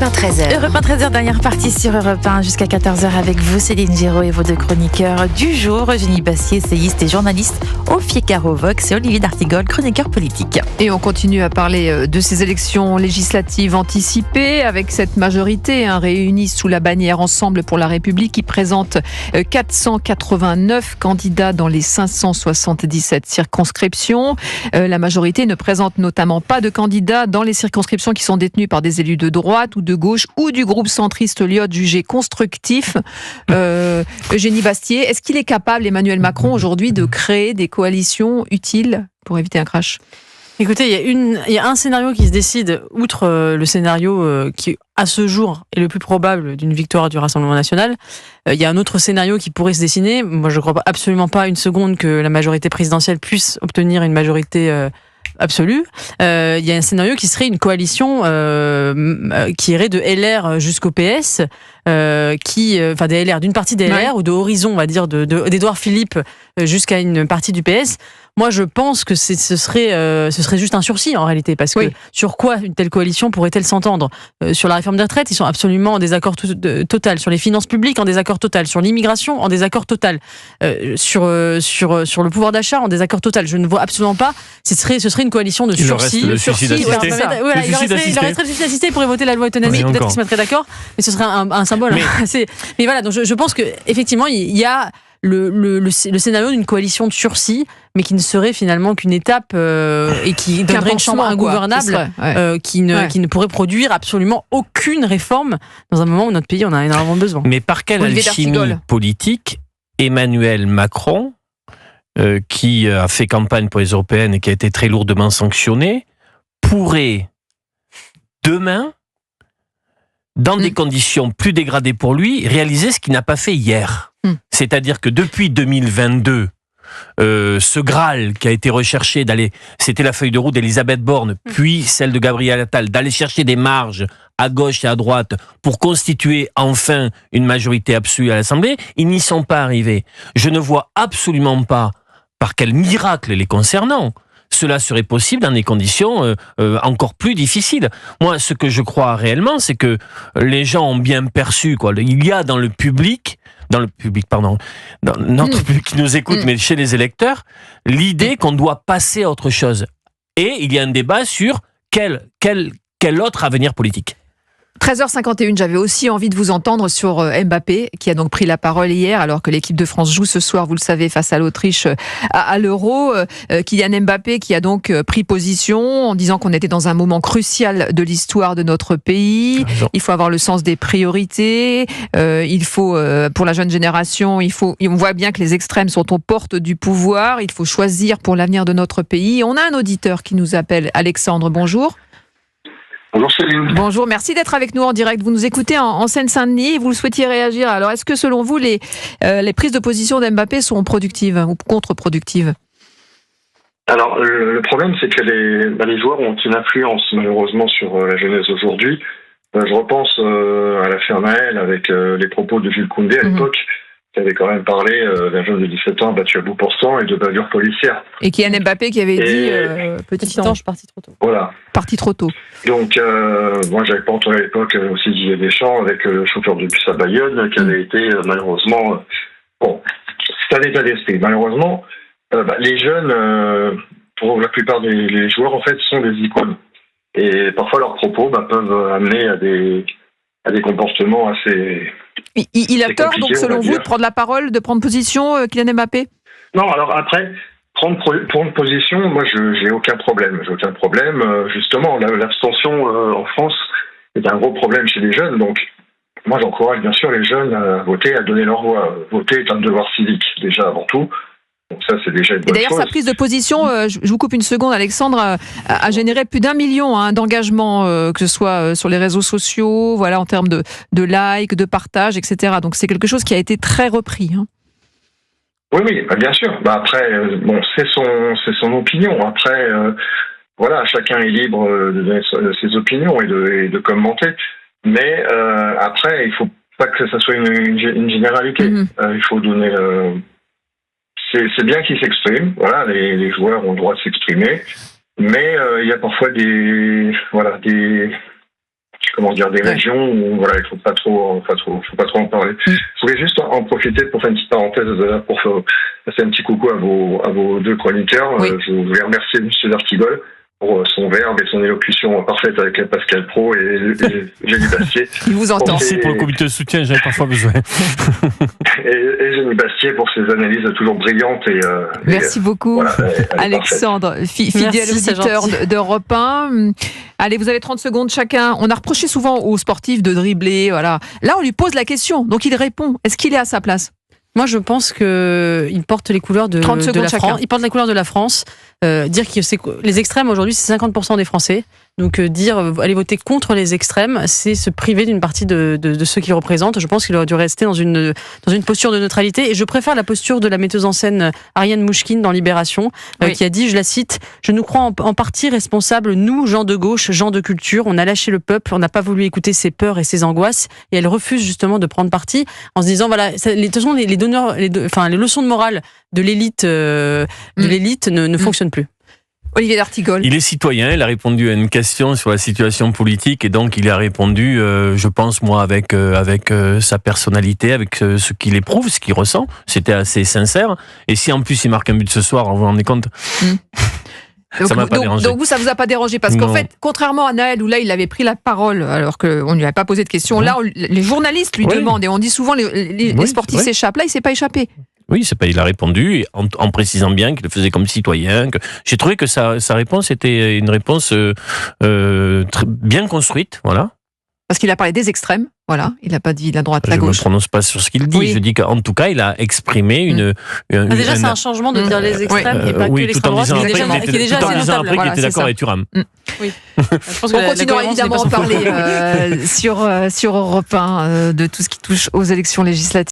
Europe 1 13h. Europe 1 13h, dernière partie sur Europe 1 jusqu'à 14h avec vous, Céline Giraud et vos deux chroniqueurs du jour, Eugénie Bastier, essayiste et journaliste au Figaro Vox, et Olivier d'Artigol, chroniqueur politique. Et on continue à parler de ces élections législatives anticipées avec cette majorité réunie sous la bannière Ensemble pour la République qui présente 489 candidats dans les 577 circonscriptions. La majorité ne présente notamment pas de candidats dans les circonscriptions qui sont détenues par des élus de droite ou de gauche ou du groupe centriste Lyot jugé constructif. Eugénie Bastier, est-ce qu'il est capable, Emmanuel Macron, aujourd'hui, de créer des coalitions utiles pour éviter un crash ? Écoutez, il y a un scénario qui se décide, outre le scénario qui, à ce jour, est le plus probable d'une victoire du Rassemblement national. Il y a un autre scénario qui pourrait se dessiner. Moi, je ne crois absolument pas une seconde que la majorité présidentielle puisse obtenir une majorité absolue. Il y a un scénario qui serait une coalition qui irait de LR jusqu'au PS, des LR, d'une partie des LR ou de Horizon, on va dire, d'Édouard Philippe jusqu'à une partie du PS. Moi, je pense que ce serait juste un sursis en réalité, parce que sur quoi une telle coalition pourrait-elle s'entendre ? Sur la réforme des retraites, ils sont absolument en désaccord total. Sur les finances publiques, en désaccord total. Sur l'immigration, en désaccord total. Sur le pouvoir d'achat, en désaccord total. Je ne vois absolument pas. Ce serait une coalition de sursis. Il resterait le suicide assisté. Il pourrait voter la loi autonomie. Peut-être qu'ils se mettraient d'accord, mais ce serait un symbole. Mais voilà. Donc je pense que effectivement, il y a le scénario d'une coalition de sursis, mais qui ne serait finalement qu'une étape et qui donnerait une chambre ingouvernable qui ne pourrait produire absolument aucune réforme dans un moment où notre pays en a énormément besoin. Mais par quelle alchimie politique Emmanuel Macron, qui a fait campagne pour les européennes et qui a été très lourdement sanctionné, pourrait demain, dans des conditions plus dégradées pour lui, réaliser ce qu'il n'a pas fait hier. C'est-à-dire que depuis 2022, ce Graal qui a été recherché c'était la feuille de route d'Elisabeth Borne, puis celle de Gabriel Attal, d'aller chercher des marges à gauche et à droite pour constituer enfin une majorité absolue à l'Assemblée, ils n'y sont pas arrivés. Je ne vois absolument pas par quel miracle les concernant cela serait possible dans des conditions encore plus difficiles. Moi, ce que je crois réellement, c'est que les gens ont bien perçu, il y a dans notre public qui nous écoute, mais chez les électeurs, l'idée qu'on doit passer à autre chose. Et il y a un débat sur quel autre avenir politique. 13h51, j'avais aussi envie de vous entendre sur Mbappé, qui a donc pris la parole hier, alors que l'équipe de France joue ce soir, vous le savez, face à l'Autriche à l'Euro. Kylian Mbappé qui a donc pris position en disant qu'on était dans un moment crucial de l'histoire de notre pays. Il faut avoir le sens des priorités. Il faut, pour la jeune génération, on voit bien que les extrêmes sont aux portes du pouvoir. Il faut choisir pour l'avenir de notre pays. On a un auditeur qui nous appelle. Alexandre, bonjour. Bonjour Céline. Bonjour, merci d'être avec nous en direct. Vous nous écoutez en Seine-Saint-Denis et vous souhaitiez réagir. Alors, est-ce que selon vous, les prises de position d'Mbappé sont productives ou contre-productives ? Alors, le problème, c'est que les joueurs ont une influence, malheureusement, sur la jeunesse aujourd'hui. Je repense à l'affaire Naël avec les propos de Jules Koundé à l'époque, qui avait quand même parlé d'un jeune de 17 ans battu à bout portant et de bavure policière. Et Kylian Mbappé qui avait dit petit ange, parti trop tôt. Voilà. Parti trop tôt. Donc, moi, j'avais pas entendu à l'époque aussi Didier Deschamps avec le chauffeur de bus à Bayonne, qui avait été malheureusement... c'est un état d'esprit. Malheureusement, les jeunes, pour la plupart des joueurs, en fait, sont des icônes. Et parfois, leurs propos peuvent amener à des comportements assez... Il a tort, donc, selon vous, de prendre la parole, de prendre position, Kylian Mbappé ? Non, alors après, prendre position, moi, j'ai aucun problème. Justement, l'abstention en France est un gros problème chez les jeunes. Donc, moi, j'encourage bien sûr les jeunes à voter, à donner leur voix. Voter est un devoir civique, déjà, avant tout. Donc ça, c'est déjà une bonne chose. Et d'ailleurs, sa prise de position, je vous coupe une seconde, Alexandre, a généré plus d'1 million d'engagements, que ce soit sur les réseaux sociaux, en termes de likes, de partage, etc. Donc c'est quelque chose qui a été très repris. Oui, bien sûr. Après, c'est son opinion. Après, chacun est libre de donner ses opinions et de commenter. Mais après, il faut pas que ça soit une généralité. Il faut donner... C'est bien qu'ils s'expriment. Les joueurs ont le droit de s'exprimer. Mais il y a parfois des des régions où voilà, il faut pas trop en parler. Je voulais juste en profiter pour faire une petite parenthèse pour passer un petit coucou à vos deux chroniqueurs. Oui. Je voulais remercier M. D'Artigol pour son verbe et son élocution parfaite avec Pascal Praud et Génie Bastier. Il vous entend. Merci pour le comité de soutien, j'avais parfois besoin. et Génie Bastier pour ses analyses toujours brillantes. Merci beaucoup, voilà, Alexandre, fidèle auditeur d'Europe 1. Allez, vous avez 30 secondes chacun. On a reproché souvent aux sportifs de dribbler. Voilà. Là, on lui pose la question, donc il répond. Est-ce qu'il est à sa place ? Moi, je pense qu'il porte les couleurs de la France. Il porte les couleurs de la France. Dire que les extrêmes aujourd'hui, c'est 50% des Français. Donc dire aller voter contre les extrêmes, c'est se priver d'une partie de ceux qu'ils représentent. Je pense qu'il aurait dû rester dans une posture de neutralité. Et je préfère la posture de la metteuse en scène Ariane Mouchkine dans Libération, qui a dit, je la cite, « Je nous crois en partie responsables, nous, gens de gauche, gens de culture. On a lâché le peuple, on n'a pas voulu écouter ses peurs et ses angoisses. » Et elle refuse justement de prendre parti en se disant, voilà, de toute façon, les leçons de morale de l'élite ne fonctionnent plus. Olivier d'Artigol. Il est citoyen, il a répondu à une question sur la situation politique et donc il a répondu, je pense moi, avec sa personnalité, avec ce qu'il éprouve, ce qu'il ressent. C'était assez sincère. Et si en plus il marque un but ce soir, vous vous rendez compte Ça m'a pas dérangé. Donc vous, ça vous a pas dérangé parce qu'en fait, contrairement à Naël où là il avait pris la parole alors qu'on lui avait pas posé de questions, là les journalistes lui demandent et on dit souvent les sportifs s'échappent. Là il s'est pas échappé. Oui, il a répondu en précisant bien qu'il le faisait comme citoyen. J'ai trouvé que sa réponse était une réponse bien construite, voilà. Parce qu'il a parlé des extrêmes, voilà. Il n'a pas dit la droite, la gauche. Je ne me prononce pas sur ce qu'il dit. Oui. Je dis qu'en tout cas, il a exprimé déjà, c'est un changement de dire les extrêmes et pas que l'extrême droite. Tout en disant après qu'il était d'accord avec Thuram. Oui. On continuera évidemment à en parler sur Europe 1 de tout ce qui touche aux élections législatives.